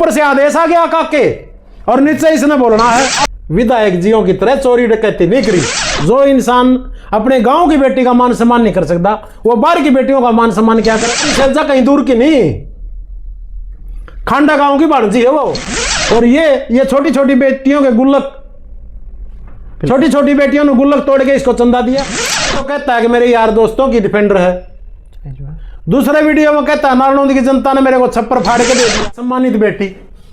ऊपर से आदेश आ गया काके और नीचे इसने बोलना है। विधायक जियों की तरह चोरी डकैती नहीं करी। जो इंसान अपने गांव की बेटी का मान सम्मान नहीं कर सकता, वो बाहर की बेटियों का मान सम्मान क्या करे। शहजा कहीं दूर की नहीं, खांडा गांव की भांजी है वो। और ये छोटी छोटी बेटियों के गुल्लक, छोटी छोटी बेटियों ने गुल्लक तोड़ के इसको चंदा दिया। तो कहता है कि मेरे यार दोस्तों की डिफेंडर है। दूसरे वीडियो में कहता है नारनौंद की जनता ने मेरे को छप्पर फाड़ के दे दिया। सम्मानित बेटी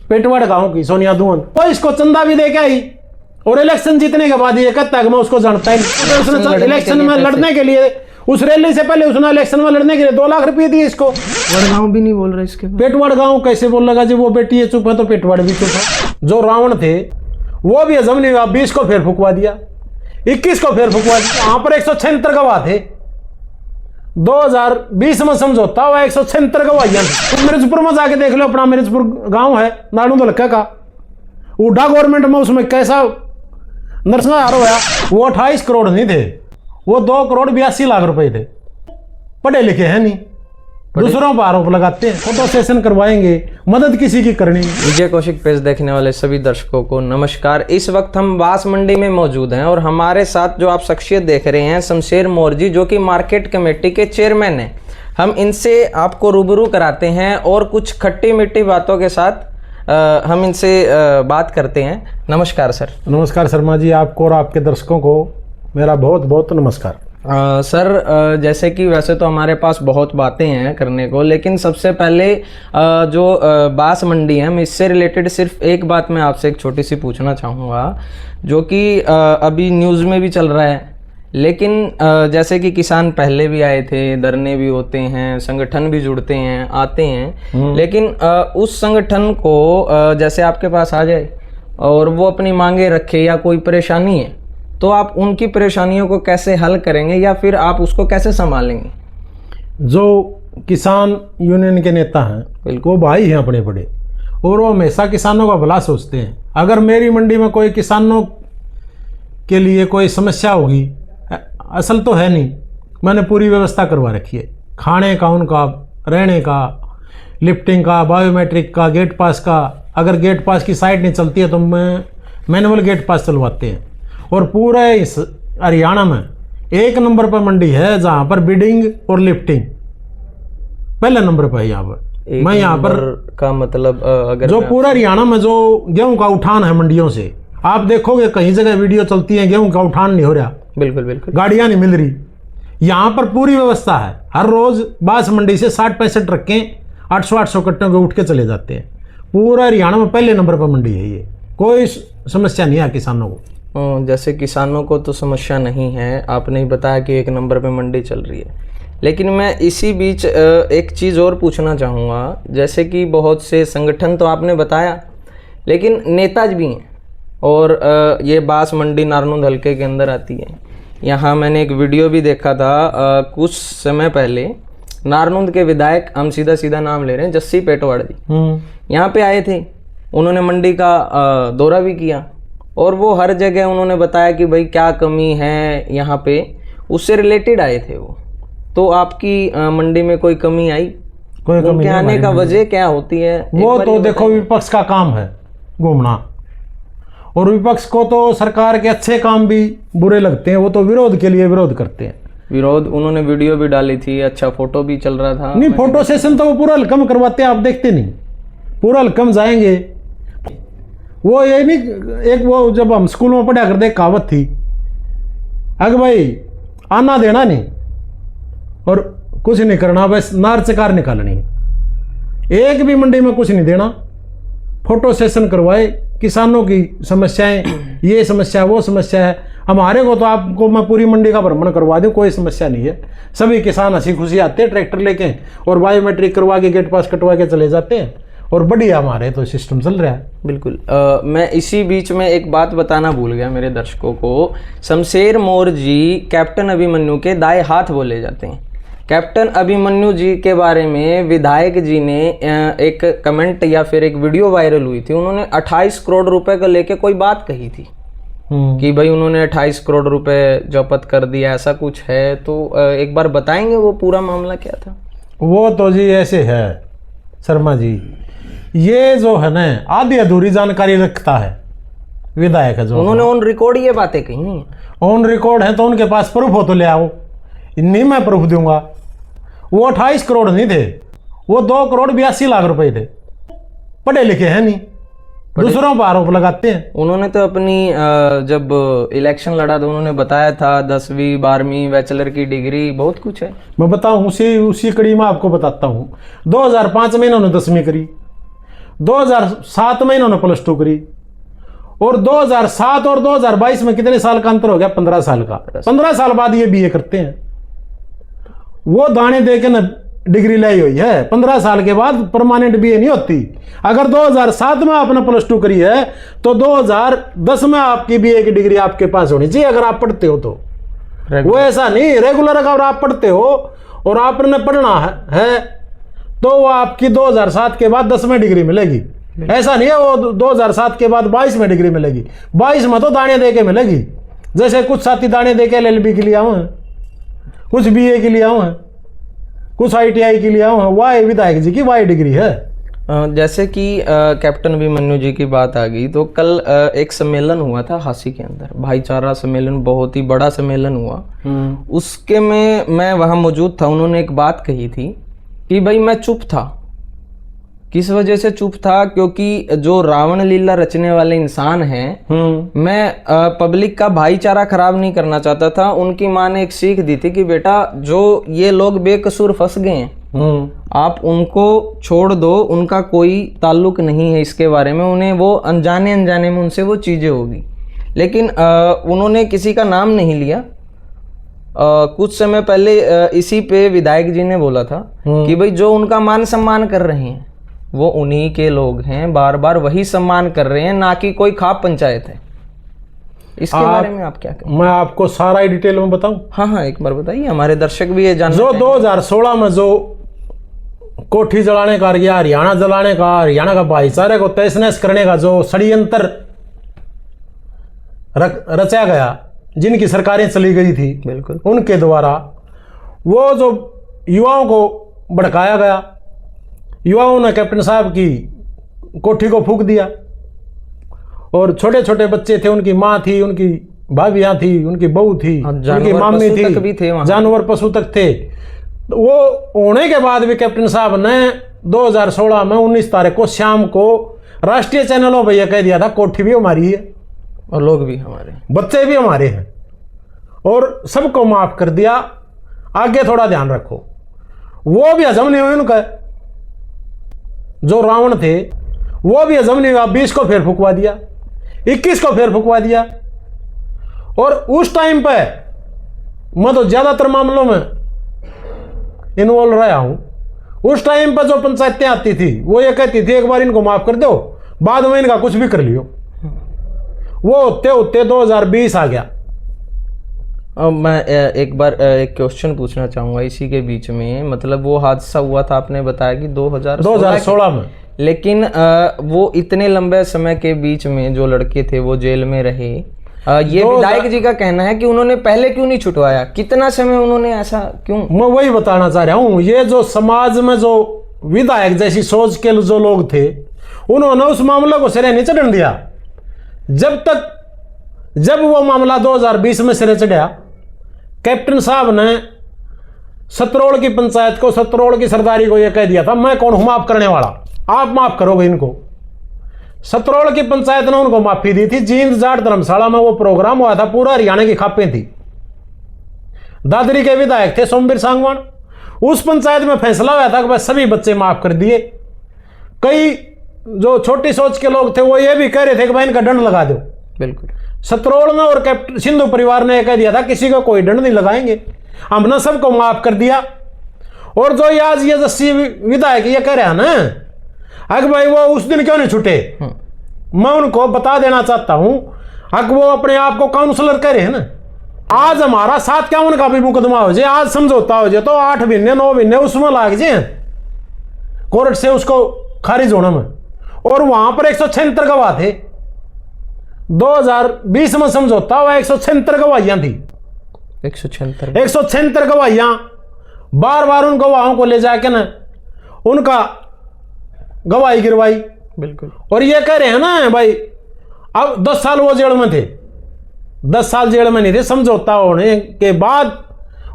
पेटवाड़ गांव की सोनिया दुहन, वो इसको चंदा भी दे के आई और इलेक्शन जीतने के बाद ये कहता है कि मैं उसको जानता ही नहीं। उसने इलेक्शन में लड़ने के लिए, उस रैली से पहले उसने इलेक्शन में लड़ने के लिए 2 लाख रुपए दिए इसको। वड़गांव भी नहीं बोल रहा इसके, पेटवाड़ गांव कैसे बोल लगा जी? वो बेटी ये चुप है तो पेटवाड़ भी चुप है। जो रावण थे वो भी हजम नहीं हुआ, 20 को फेर फुकवा दिया, 21 को फेर फुकवा दिया। वहां पर 176 गवाह थे। 2020 में समझौता हुआ 176 गवाहियां। तुम मिर्जपुर में जाके देख लो, अपना मिर्जपुर गांव है नारनौंद हल्का का, उड़ा गवर्नमेंट में उसमें कैसा नरसंहार होया। वो 28 करोड़ नहीं थे, वो 2 करोड़ 82 लाख रुपए थे। पढ़े लिखे हैं नहीं, दूसरों पर आरोप लगाते हैं। फोटो सेशन करवाएंगे, मदद किसी की करनी। विजय कौशिक पेज देखने वाले सभी दर्शकों को नमस्कार। इस वक्त हम बांस मंडी में मौजूद हैं और हमारे साथ जो आप शख्सियत देख रहे हैं शमशेर मोर जी, जो कि मार्केट कमेटी के चेयरमैन हैं। हम इनसे आपको रूबरू कराते हैं और कुछ खट्टी मिट्टी बातों के साथ हम इनसे बात करते हैं। नमस्कार सर। नमस्कार शर्मा जी, आपको और आपके दर्शकों को मेरा बहुत बहुत नमस्कार। सर जैसे कि वैसे तो हमारे पास बहुत बातें हैं करने को, लेकिन सबसे पहले जो बांस मंडी है, मैं इससे रिलेटेड सिर्फ एक बात मैं आपसे एक छोटी सी पूछना चाहूँगा, जो कि अभी न्यूज़ में भी चल रहा है। लेकिन जैसे कि किसान पहले भी आए थे, धरने भी होते हैं, संगठन भी जुड़ते हैं, आते हैं, लेकिन उस संगठन को जैसे आपके पास आ जाए और वो अपनी मांगे रखे या कोई परेशानी है, तो आप उनकी परेशानियों को कैसे हल करेंगे या फिर आप उसको कैसे संभालेंगे? जो किसान यूनियन के नेता हैं वो भाई हैं अपने बड़े, और वो हमेशा किसानों का भला सोचते हैं। अगर मेरी मंडी में कोई किसानों के लिए कोई समस्या होगी, असल तो है नहीं, मैंने पूरी व्यवस्था करवा रखी है, खाने का, उनका रहने का, लिफ्टिंग का, बायोमेट्रिक का, गेट पास का। अगर गेट पास की साइट नहीं चलती है तो मैं मैनुअल गेट पास चलवाते हैं। और पूरे इस हरियाणा में 1 नंबर पर मंडी है जहाँ पर बिडिंग और लिफ्टिंग पहले नंबर पर है। यहाँ पर मैं यहाँ पर का मतलब अगर जो पूरा हरियाणा में जो गेहूं का उठान है मंडियों से, आप देखोगे कहीं जगह वीडियो चलती है गेहूं का उठान नहीं हो रहा। बिल्कुल बिल्कुल, गाड़ियां नहीं मिल रही। यहाँ पर पूरी व्यवस्था है। हर रोज बांस मंडी से 60-65 ट्रकें 800-800 कट्टों के उठ के चले जाते हैं। पूरा हरियाणा में पहले नंबर पर मंडी है। ये कोई समस्या नहीं है किसानों को। जैसे किसानों को तो समस्या नहीं है, आपने ही बताया कि 1 नंबर पे मंडी चल रही है। लेकिन मैं इसी बीच एक चीज़ और पूछना चाहूँगा, जैसे कि बहुत से संगठन तो आपने बताया, लेकिन नेता भी हैं और ये बांस मंडी नारनौंद हल्के के अंदर आती है। यहाँ मैंने एक वीडियो भी देखा था कुछ समय पहले, नारनौंद के विधायक, हम सीधा नाम ले रहे हैं, जस्सी पेटवाड़ जी, यहाँ पे आए थे। उन्होंने मंडी का दौरा भी किया और वो हर जगह उन्होंने बताया कि भाई क्या कमी है यहाँ पे, उससे रिलेटेड आए थे वो। तो आपकी मंडी में कोई कमी आई? कोई कमी आने का वजह क्या होती है? वो तो देखो विपक्ष का काम है घूमना, और विपक्ष को तो सरकार के अच्छे काम भी बुरे लगते हैं। वो तो विरोध के लिए विरोध करते हैं। विरोध, उन्होंने वीडियो भी डाली थी, अच्छा फोटो भी चल रहा था। नहीं, फोटो सेशन तो वो पूरा हल्कम करवाते हैं, आप देखते नहीं। पूरा हल्कम जाएंगे वो। ये नहीं, एक वो जब हम स्कूल में पढ़ा करते कहावत थी, अगर भाई आना देना नहीं और कुछ नहीं करना, बस नार चकार निकालनी। एक भी मंडी में कुछ नहीं देना, फोटो सेशन करवाए, किसानों की समस्याएं, ये समस्या वो समस्या है हमारे को, तो आपको मैं पूरी मंडी का भ्रमण करवा दूं, कोई समस्या नहीं है। सभी किसान हंसी खुशी आते हैं ट्रैक्टर लेके और बायोमेट्रिक करवा के गेट पास कटवा के चले जाते हैं, और बढ़िया हमारे तो सिस्टम चल रहा है। बिल्कुल। मैं इसी बीच में एक बात बताना भूल गया मेरे दर्शकों को। शमशेर मोर जी कैप्टन अभिमन्यु के दाएं हाथ बोले जाते हैं। कैप्टन अभिमन्यु जी के बारे में विधायक जी ने एक कमेंट या फिर एक वीडियो वायरल हुई थी, उन्होंने 28 करोड़ रुपए को लेके कोई बात कही थी कि भाई उन्होंने 28 करोड़ रुपए जब्त कर दिया, ऐसा कुछ है। तो एक बार बताएंगे वो पूरा मामला क्या था? वो तो जी ऐसे है शर्मा जी ये जो है ना आधी अधूरी जानकारी रखता है विधायक है जो। उन्होंने ऑन रिकॉर्ड ये बातें कही नहीं। ऑन रिकॉर्ड है तो उनके पास प्रूफ हो तो ले आओ। नहीं मैं प्रूफ दूंगा। वो 28 करोड़ नहीं थे, वो 2 करोड़ 82 लाख रुपए थे। पढ़े लिखे हैं नहीं, दूसरों पर आरोप लगाते हैं। उन्होंने तो अपनी जब इलेक्शन लड़ा तो उन्होंने बताया था 10वीं 12वीं बैचलर की डिग्री बहुत कुछ है। मैं बताऊं उसी कड़ी में आपको बताता हूं। 2005 में इन्होंने 10वीं करी, 2007 में इन्होंने +2 करी, और 2007 और 2022 में कितने साल का अंतर हो गया? 15 साल का। 15 साल बाद ये BA करते हैं। वो दाने दे के न डिग्री लाई हुई है। 15 साल के बाद परमानेंट BA नहीं होती। अगर 2007 में आपने +2 करी है तो 2010 में आपकी BA की डिग्री आपके पास होनी चाहिए, अगर आप पढ़ते हो तो। वो ऐसा नहीं, रेगुलर अगर आप पढ़ते हो और आपने पढ़ना है तो वो आपकी 2007 के बाद 10 में डिग्री मिलेगी। ऐसा नहीं है वो 2007 के बाद 22 में डिग्री मिलेगी। 22 में तो दाने दे के मिलेगी। जैसे कुछ साथी दाने दे के LLB के लिए आए हैं, कुछ BA के लिए आए हैं, कुछ ITI के लिए आए हैं। वाई विधायक जी की वाई डिग्री है। जैसे कि कैप्टन अभिमन्यु जी की बात आ गई तो कल एक सम्मेलन हुआ था हासी के अंदर, भाईचारा सम्मेलन, बहुत ही बड़ा सम्मेलन हुआ। उसके में मैं वहाँ मौजूद था। उन्होंने एक बात कही थी कि भाई मैं चुप था। किस वजह से चुप था? क्योंकि जो रावण लीला रचने वाले इंसान हैं, मैं पब्लिक का भाईचारा खराब नहीं करना चाहता था। उनकी माँ ने एक सीख दी थी कि बेटा जो ये लोग बेकसूर फंस गए हैं, आप उनको छोड़ दो, उनका कोई ताल्लुक नहीं है इसके बारे में, उन्हें वो अनजाने में उनसे वो चीज़ें होगी। लेकिन उन्होंने किसी का नाम नहीं लिया। कुछ समय पहले इसी पे विधायक जी ने बोला था कि भाई जो उनका मान सम्मान कर रहे हैं वो उन्हीं के लोग हैं, बार बार वही सम्मान कर रहे हैं, ना कि कोई खाप पंचायत है। इसके बारे में आप क्या कहें? मैं आपको सारा ही डिटेल में बताऊं? हाँ, एक बार बताइए, हमारे दर्शक भी ये जानना जो चाहेंगे। 2016 में जो कोठी जलाने का या हरियाणा जलाने का, हरियाणा का भाईचारे को तहस नहस करने का जो षड्यंत्र रचा गया, जिनकी सरकारें चली गई थी, बिल्कुल उनके द्वारा वो जो युवाओं को भड़काया गया, युवाओं ने कैप्टन साहब की कोठी को फूंक दिया। और छोटे छोटे बच्चे थे, उनकी माँ थी, उनकी भाभियाँ थी, उनकी बहू थी, उनकी मामी थी, जानवर पशु तक थे। वो होने के बाद भी कैप्टन साहब ने 2016 में 19 तारीख को शाम को राष्ट्रीय चैनलों पर यह कह दिया था कोठी भी हमारी है और लोग भी हमारे, बच्चे भी हमारे हैं, और सबको माफ कर दिया, आगे थोड़ा ध्यान रखो। वो भी हजम नहीं हुई उनका, जो रावण थे वो भी हजम नहीं हुआ। 20 को फिर फुकवा दिया, 21 को फिर फुकवा दिया। और उस टाइम पे मैं तो ज्यादातर मामलों में इन्वॉल्व रहा हूं। उस टाइम पर जो पंचायतें आती थी वो ये कहती थी एक बार इनको माफ कर दो, बाद में इनका कुछ भी कर लियो। वो होते होते 2020 आ गया। अब मैं एक बार एक क्वेश्चन पूछना चाहूँगा इसी के बीच में। मतलब वो हादसा हुआ था, आपने बताया कि 2016 में, लेकिन वो इतने लंबे समय के बीच में जो लड़के थे वो जेल में रहे। ये विधायक जी का कहना है कि उन्होंने पहले क्यों नहीं छुटवाया? कितना समय उन्होंने ऐसा क्यों? मैं वही बताना चाह रहा हूँ। ये जो समाज में जो विधायक जैसी सोच के जो लोग थे, उन्होंने उस मामले को सिरे नहीं चढ़ने दिया। जब वो मामला 2020 में सिरे चढ़ा, कैप्टन साहब ने सतरोड़ की पंचायत को, सतरोड़ की सरदारी को यह कह दिया था मैं कौन हूं माफ करने वाला, आप माफ करोगे इनको। सतरोड़ की पंचायत ने उनको माफी दी थी। जींद जाट धर्मशाला में वो प्रोग्राम हुआ था, पूरा हरियाणा की खापें थी। दादरी के विधायक थे सोमवीर सांगवान। उस पंचायत में फैसला हुआ था कि भाई सभी बच्चे माफ कर दिए। कई जो छोटी सोच के लोग थे वो ये भी कह रहे थे कि भाई इनका दंड लगा दो। बिल्कुल, सतरोड़ ने और कैप्टन सिंधु परिवार ने कह दिया था किसी को कोई दंड नहीं लगाएंगे, हमने सबको माफ कर दिया। और जो आज ये जस्सी विधायक ये कह रहा है ना, अगर भाई वो उस दिन क्यों नहीं छूटे, मैं उनको बता देना चाहता हूं। अगर वो अपने आप को काउंसलर कह रहे हैं ना, आज हमारा 751 का भी मुकदमा हो जाए, आज समझौता हो जाए तो 8 महीने 9 महीने उसमें लाग जाए कोर्ट से उसको खारिज होने में। और वहां पर 176 गवाह थे। 2020 में समझौता हुआ, 176 गवाहियां थी। 176 गवाहियां, बार बार उन गवाहों को ले जाके ना उनका गवाही गिरवाई। बिल्कुल। और ये कह रहे हैं ना भाई, अब 10 साल वो जेल में थे, 10 साल जेल में नहीं थे, समझौता होने के बाद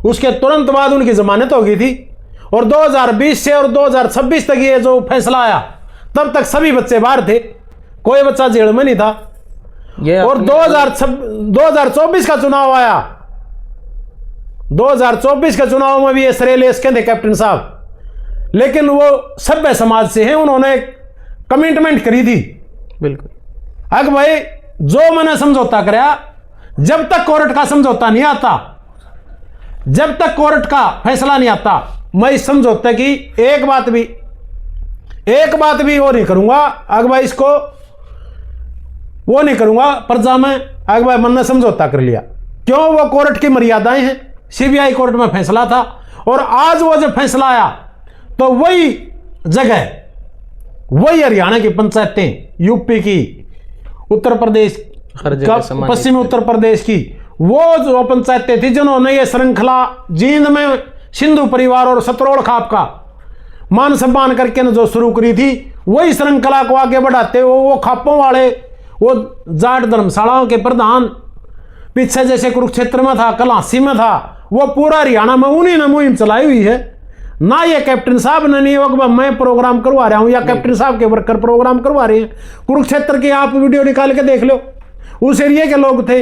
उसके तुरंत बाद उनकी जमानत हो गई थी। और 2020 से और 2026 तक ये जो फैसला आया, तब तक सभी बच्चे बाहर थे, कोई बच्चा जेल में नहीं था। और 2024 का चुनाव आया, 2024 के चुनाव में भी ये श्रेय ले सकते थे कैप्टन साहब, लेकिन वो सभ्य समाज से हैं, उन्होंने कमिटमेंट करी थी। बिल्कुल। अगर भाई जो मैंने समझौता कराया, जब तक कोर्ट का समझौता नहीं आता, जब तक कोर्ट का फैसला नहीं आता, मैं इस समझौते की एक बात भी वो नहीं करूंगा। अगर भाई इसको वो नहीं करूंगा प्रजा में, अगर भाई मैंने समझौता कर लिया, क्यों? वो कोर्ट की मर्यादाएं हैं, सीबीआई कोर्ट में फैसला था, और आज वो जब फैसला आया तो वही जगह, वही हरियाणा की पंचायतें, यूपी की, उत्तर प्रदेश, पश्चिमी उत्तर प्रदेश की, वो जो पंचायतें थी जिन्होंने ये श्रृंखला जींद में सिंधु परिवार और सतरोड़ खाप का मान सम्मान करके जो शुरू करी थी, वही श्रृंखला को आगे बढ़ाते हुए वो खापों वाले, वो जाट धर्मशालाओं के प्रधान, पीछे जैसे कुरुक्षेत्र में था, कलासी में था, वो पूरा हरियाणा में उन्हीं ने मुहिम चलाई हुई है। ना ये कैप्टन साहब ने नहीं होगा मैं प्रोग्राम करवा रहा हूं या कैप्टन साहब के वर्कर प्रोग्राम करवा रहे हैं। कुरुक्षेत्र की आप वीडियो निकाल के देख लो, उस एरिया के लोग थे,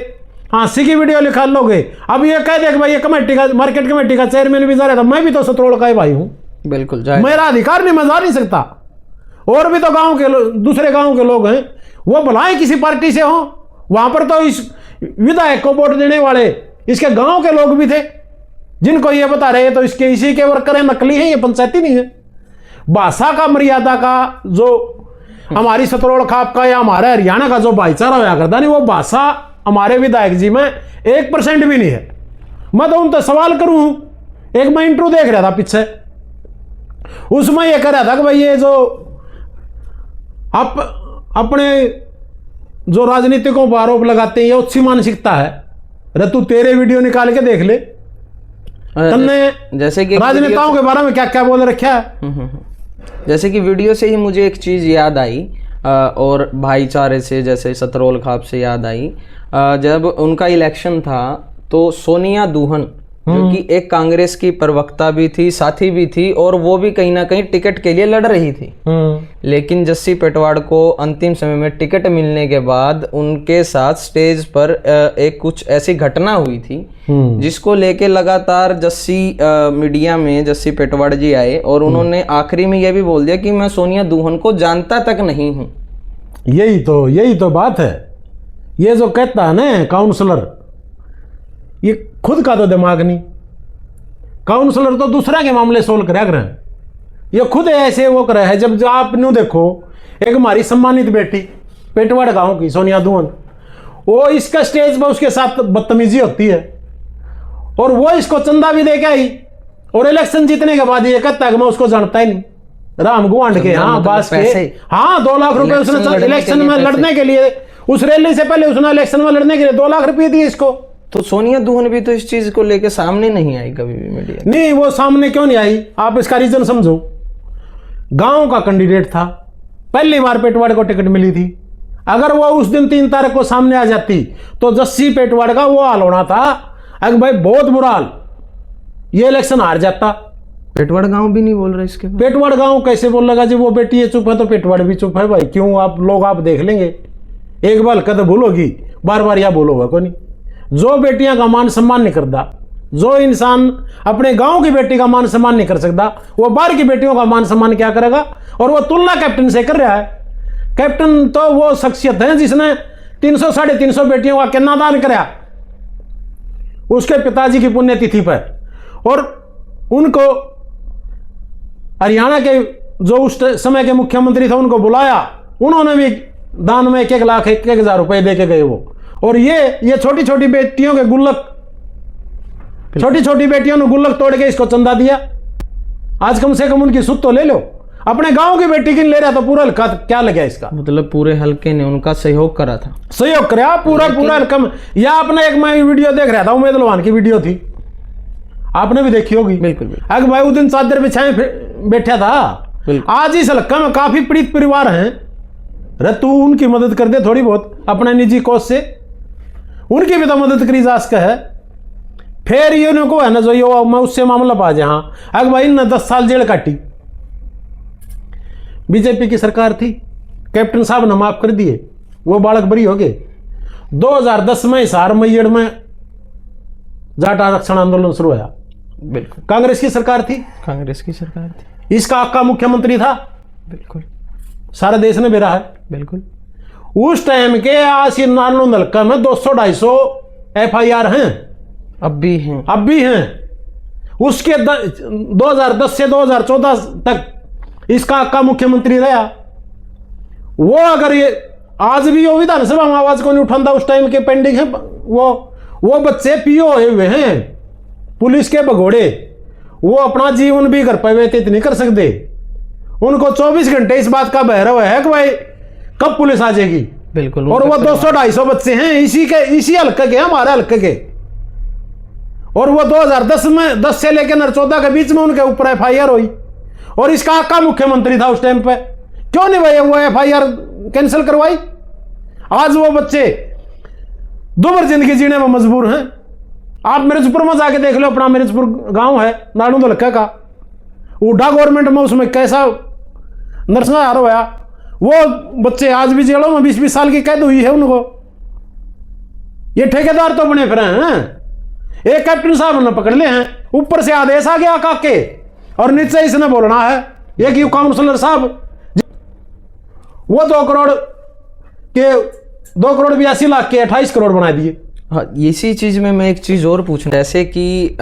हाँसी की वीडियो निकाल लोगे। अब ये कह दे कि भाई ये कमेटी का, मार्केट कमेटी का चेयरमैन भी जा रहा था, मैं भी तो सतरोड़ का ही भाई हूं, बिल्कुल, मेरा अधिकार नहीं, मैं जा नहीं सकता। और भी तो गांव के दूसरे गांव के लोग हैं, वो भलाए किसी पार्टी से हो, वहां पर तो इस विधायक को वोट देने वाले इसके गांव के लोग भी थे, जिनको ये बता रहे हैं तो इसके इसी के वर्कर हैं, नकली हैं, ये पंचायती नहीं है। भाषा का, मर्यादा का, जो हमारी सतरोड़ खाप का या हमारा हरियाणा का जो भाईचारा होया करता नहीं, वो भाषा हमारे विधायक जी में 1% भी नहीं है। मैं तो उनसे सवाल करूं, एक मैं इंटरव्यू देख रहा था पीछे, उसमें यह कह रहा था कि भाई ये जो आप अपने जो राजनीतिकों पर आरोप लगाते हैं, ये अच्छी मानसिकता है। अरे तू तेरे वीडियो निकाल के देख ले, तुमने जैसे कि राजनेताओं के बारे में क्या क्या बोल रखा है। जैसे कि वीडियो से ही मुझे एक चीज याद आई, और भाईचारे से जैसे सतरोल खाप से याद आई, जब उनका इलेक्शन था तो सोनिया दुहन जो कि एक कांग्रेस की प्रवक्ता भी थी, साथी भी थी, और वो भी कहीं ना कहीं टिकट के लिए लड़ रही थी। लेकिन जस्सी पेटवाड़ को अंतिम समय में टिकट मिलने के बाद उनके साथ स्टेज पर एक कुछ ऐसी घटना हुई थी जिसको लेके लगातार जस्सी मीडिया में जस्सी पेटवाड़ जी आए, और उन्होंने आखिरी में यह भी बोल दिया कि मैं सोनिया दुहन को जानता तक नहीं हूं। यही तो बात है। ये जो कहता है ना काउंसलर, ये खुद का तो दिमाग नहीं। काउंसलर तो दूसरा के मामले सोल्व करा कर, ये खुद ऐसे वो करे है। जब आप न्यू देखो, एक हमारी सम्मानित बेटी पेटवाड़ गांव की सोनिया दुहन, वो इसका स्टेज पर उसके साथ बदतमीजी होती है, और वो इसको चंदा भी दे के आई, और इलेक्शन जीतने के बाद ये कहता है कि मैं उसको जानता ही नहीं, राम गुआंड के, हाँ बास के, हाँ 2 लाख रुपए उसने इलेक्शन में लड़ने के लिए, उस रैली से पहले उसने इलेक्शन में लड़ने के लिए 2 लाख रुपए दिए इसको। तो सोनिया दुहन भी तो इस चीज को लेके सामने नहीं आई कभी भी मीडिया। नहीं, वो सामने क्यों नहीं आई, आप इसका रीजन समझो। गांव का कैंडिडेट था, पहली बार पेटवाड़ को टिकट मिली थी। अगर वो उस दिन 3 तारीख को सामने आ जाती तो जस्सी पेटवाड़ का वो हाल होना था, अगर भाई बहुत बुरा हाल, ये इलेक्शन हार जाता। पेटवाड़ गांव भी नहीं बोल रहा इसके बाद। पेटवाड़ गांव कैसे बोल लगा जी, वो बेटी ये चुप है तो पेटवाड़ भी चुप है भाई। क्यों आप लोग, आप देख लेंगे, एक बार कद भूलोगी, बार बार या बोलोगा को नहीं। जो बेटियां का मान सम्मान नहीं करता, जो इंसान अपने गांव की बेटी का मान सम्मान नहीं कर सकता, वो बाहर की बेटियों का मान सम्मान क्या करेगा। और वो तुलना कैप्टन से कर रहा है। कैप्टन तो वो शख्सियत है जिसने 300 साढ़े 300 बेटियों का कन्यादान कराया उसके पिताजी की पुण्यतिथि पर, और उनको हरियाणा के जो उस समय के मुख्यमंत्री थे उनको बुलाया, उन्होंने भी दान में 1-1 लाख 1-1 हजार रुपए दे के गए वो। और ये छोटी छोटी बेटियों के गुल्लक, छोटी छोटी बेटियों ने गुल्लक तोड़ के इसको चंदा दिया। आज कम से कम उनकी सुध तो ले लो। अपने गांव की बेटी की ले रहा तो पूरा हल्का क्या लगा इसका, मतलब पूरे हल्के ने उनका सहयोग करा था, सहयोग कराया पूरा हल्का। या आपने एक मैं वीडियो देख रहा था, उमेद लोहान की वीडियो थी, आपने भी देखी होगी। बिल्कुल। अगर भाई उस दिन चादर बिछाए बैठा था, बिल्कुल। आज इस इलाके में काफी पीड़ित परिवार हैं, रे तू उनकी मदद कर दे थोड़ी बहुत अपने निजी कोष से, उनकी भी तो मदद करी जा सके है। फिर ये उनको है ना जो ये मैं उससे मामला पा जाए, हाँ अगर भाई ने 10 साल जेल काटी, बीजेपी की सरकार थी, कैप्टन साहब ने माफ कर दिए, वो बालक बरी हो गए। 2010 में हिसार मैयड़ में जाट आरक्षण आंदोलन शुरू हुआ, बिल्कुल कांग्रेस की सरकार थी, कांग्रेस की सरकार थी, इसका आपका मुख्यमंत्री था, बिल्कुल सारे देश ने बेरा है। बिल्कुल। उस टाइम के आसिर नारायण हल्का में 200-250 FIR हैं, अब भी हैं। अब भी हैं। उसके 2010 से 2014 तक इसका आपका मुख्यमंत्री रहा। वो अगर ये आज भी वो विधानसभा में आवाज को नहीं उठाता, उस टाइम के पेंडिंग है, वो बच्चे PO हुए हैं पुलिस के भगोड़े, वो अपना जीवन भी घर पर व्यतीत नहीं कर सकते। उनको 24 घंटे इस बात का बहरव है कि भाई कब पुलिस आ जाएगी। बिल्कुल। और वो 200-250 बच्चे हैं इसी हल्के के, हमारे हल्के के। और वो 2010 में 10 से लेकर 2014 के बीच में उनके ऊपर FIR हुई, और इसका आका मुख्यमंत्री था उस टाइम पे। क्यों नहीं भाई वो FIR कैंसिल करवाई? आज वो बच्चे दोबारा जिंदगी जीने में मजबूर हैं। आप मिर्जपुर में जाके देख लो, अपना मिर्जपुर गांव है नारायण हल्का का, उड़ा गवर्नमेंट में उसमें कैसा नरसंहार होया। वो बच्चे आज भी जेलों में 20-20 साल की कैद हुई है उनको। ये ठेकेदार तो बने फिर हैं, एक कैप्टन साहब ने पकड़ ले हैं, ऊपर से आदेश आ गया काके, और नीचे इसने बोलना है एक यू काउंसलर साहब वो 2 करोड़ 82 लाख के 28 करोड़ बना दिए। हाँ, इसी चीज में मैं एक चीज और पूछना, जैसे कि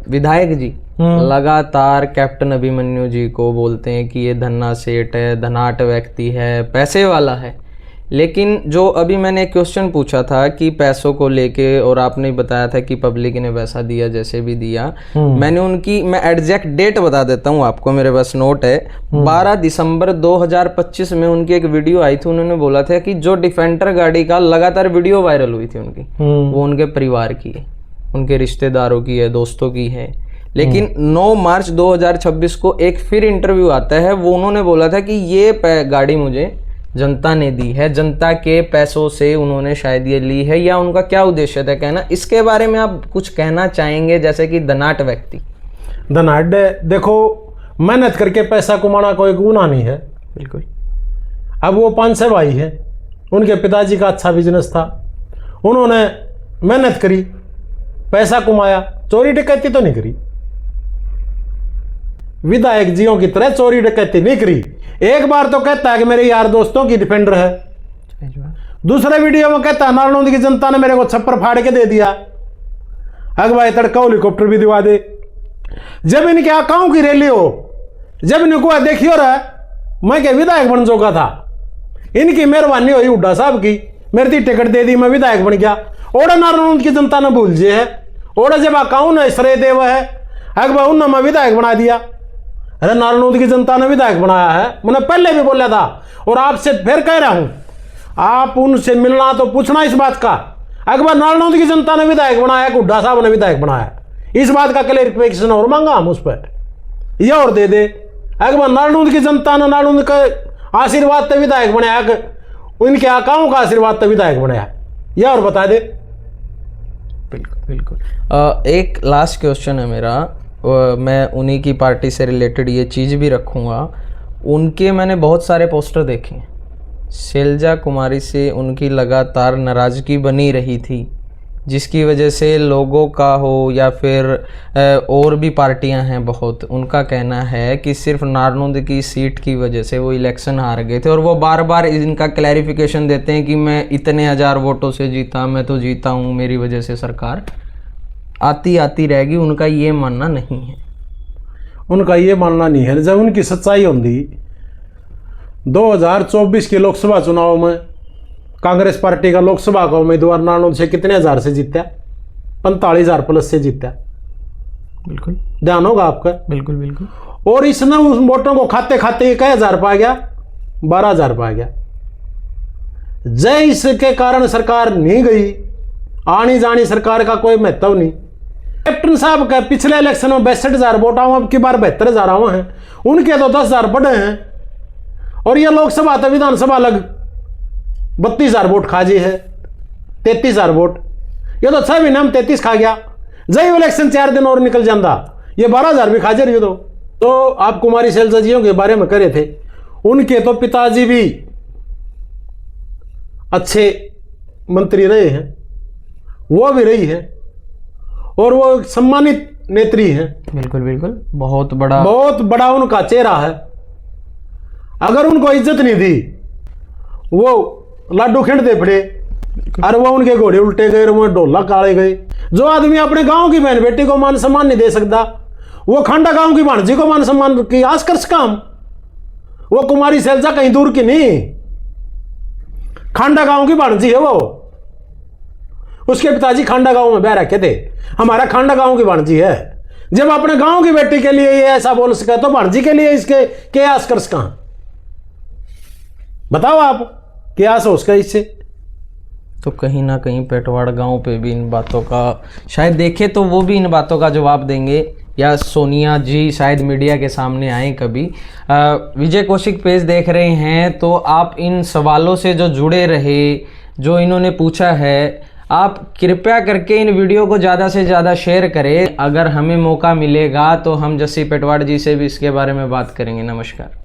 विधायक जी लगातार कैप्टन अभिमन्यु जी को बोलते हैं कि ये धन्ना सेठ है, धनाट व्यक्ति है, पैसे वाला है, लेकिन जो अभी मैंने एक क्वेश्चन पूछा था कि पैसों को लेके, और आपने बताया था कि पब्लिक ने पैसा दिया जैसे भी दिया, मैंने उनकी, मैं एग्जैक्ट डेट बता देता हूँ आपको, मेरे पास नोट है। 12 दिसंबर 2025 में उनकी एक वीडियो आई थी, उन्होंने बोला था कि जो डिफेंडर गाड़ी का लगातार वीडियो वायरल हुई थी उनकी, वो उनके परिवार की है, उनके रिश्तेदारों की है, दोस्तों की है। लेकिन 9 मार्च 2026 को एक फिर इंटरव्यू आता है, वो उन्होंने बोला था कि ये गाड़ी मुझे जनता ने दी है, जनता के पैसों से उन्होंने शायद ये ली है, या उनका क्या उद्देश्य था कहना, इसके बारे में आप कुछ कहना चाहेंगे? जैसे कि धनाट व्यक्ति, धनाट देखो, मेहनत करके पैसा कमाना कोई गुनाह नहीं है। बिल्कुल। अब वो 5 भाई हैं, उनके पिताजी का अच्छा बिजनेस था, उन्होंने मेहनत करी, पैसा कमाया, चोरी डकैती तो नहीं करी। विधायक जियों की तरह चोरी डकैती नहीं करी। एक बार तो कहता है कि मेरे यार दोस्तों की डिफेंडर है, दूसरे वीडियो में कहता है नारायण की जनता ने मेरे को छप्पर फाड़ के दे दिया, अग भाई तड़का हेलीकॉप्टर भी दिवा दे। जब इनके आकाओं की रैली हो, जब इनको देखियो रहा मैं क्या विधायक बन चुका था, इनकी मेहरबानी हुई हुड्डा साहब की, मेरी थी टिकट दे दी, मैं विधायक बन गया। ओड़ा नारायण की जनता ने भूल जे है, ओड़ा जब आकाऊ ने श्रेय देव है, अग भाई उन्होंने मैं विधायक बना दिया। अरे नारायण की जनता ने विधायक बनाया है, मैंने पहले भी बोला था, और आपसे फिर कह रहा हूं, आप उनसे मिलना तो पूछना इस बात का, अकबर नारायण की जनता ने विधायक बनाया, हुड्डा साहब ने विधायक बनाया, इस बात का क्लैरिफिकेशन और मांगा हम उस पर, यह और दे दे। अकबर नारायण की जनता ने नारायण का आशीर्वाद तो विधायक बनाया, उनके आकाओं का आशीर्वाद तो विधायक बनाया, यह और बता दे। बिल्कुल बिल्कुल। एक लास्ट क्वेश्चन है मेरा, मैं उन्हीं की पार्टी से रिलेटेड ये चीज़ भी रखूँगा। उनके मैंने बहुत सारे पोस्टर देखे, शैलजा कुमारी से उनकी लगातार नाराज़गी बनी रही थी, जिसकी वजह से लोगों का हो या फिर और भी पार्टियां हैं बहुत, उनका कहना है कि सिर्फ नारनौंद की सीट की वजह से वो इलेक्शन हार गए थे, और वो बार बार इनका क्लैरिफिकेशन देते हैं कि मैं इतने हज़ार वोटों से जीता, मैं तो जीता हूँ, मेरी वजह से सरकार आती रहेगी। उनका ये मानना नहीं है, उनका ये मानना नहीं है। जब उनकी सच्चाई होती 2024 के लोकसभा चुनाव में कांग्रेस पार्टी का लोकसभा का उम्मीदवार नारायण से कितने हजार से जीता? 45,000 प्लस से जीता। बिल्कुल ध्यान होगा आपका। बिल्कुल बिल्कुल। और इसने उस वोटों को खाते खाते कई हजार पा गया, 12,000 पा गया। जय इसके कारण सरकार नहीं गई, आनी जानी सरकार का कोई महत्व नहीं। कैप्टन साहब का पिछले इलेक्शन में 62,000 वोट आऊँ, अब की बार 72,000 आए हैं, उनके तो 10,000 बढ़े हैं। और ये लोकसभा तो विधानसभा अलग 32,000 वोट खा जी है, 33,000 वोट। ये तो 6 महीने में 33 खा गया। जय इलेक्शन 4 दिन और निकल जाता, ये 12,000 भी खा जा रही। तो आप कुमारी शैलजा जियों के बारे में करे थे, उनके तो पिताजी भी अच्छे मंत्री रहे हैं, वो भी रही है, और वो सम्मानित नेत्री हैं। बिल्कुल बिल्कुल, बहुत बड़ा उनका चेहरा है। अगर उनको इज्जत नहीं दी, वो लाडू खिंडते पड़े, और वो उनके घोड़े उल्टे गए, वो ढोला काले गए। जो आदमी अपने गांव की बहन बेटी को मान सम्मान नहीं दे सकता, वो खांडा गांव की भांजी को मान सम्मान की आस कर काम। वो कुमारी शैलजा कहीं दूर की नहीं, खांडा गांव की भांजी है वो। उसके पिताजी खांडा गांव में बह रखे थे, हमारा खांडा गांव की भांजी है। जब अपने गांव की बेटी के लिए ये ऐसा बोल सके, तो भांजी के लिए इसके क्या आस कर सका? बताओ आप, क्या आस हो उसका इससे? तो कहीं ना कहीं पेटवाड़ गांव पे भी इन बातों का शायद देखे तो वो भी इन बातों का जवाब देंगे, या सोनिया जी शायद मीडिया के सामने आए कभी। विजय कौशिक पेज देख रहे हैं तो आप इन सवालों से जो जुड़े रहे, जो इन्होंने पूछा है, आप कृपया करके इन वीडियो को ज़्यादा से ज़्यादा शेयर करें। अगर हमें मौका मिलेगा तो हम जस्सी पेटवाड़ जी से भी इसके बारे में बात करेंगे। नमस्कार।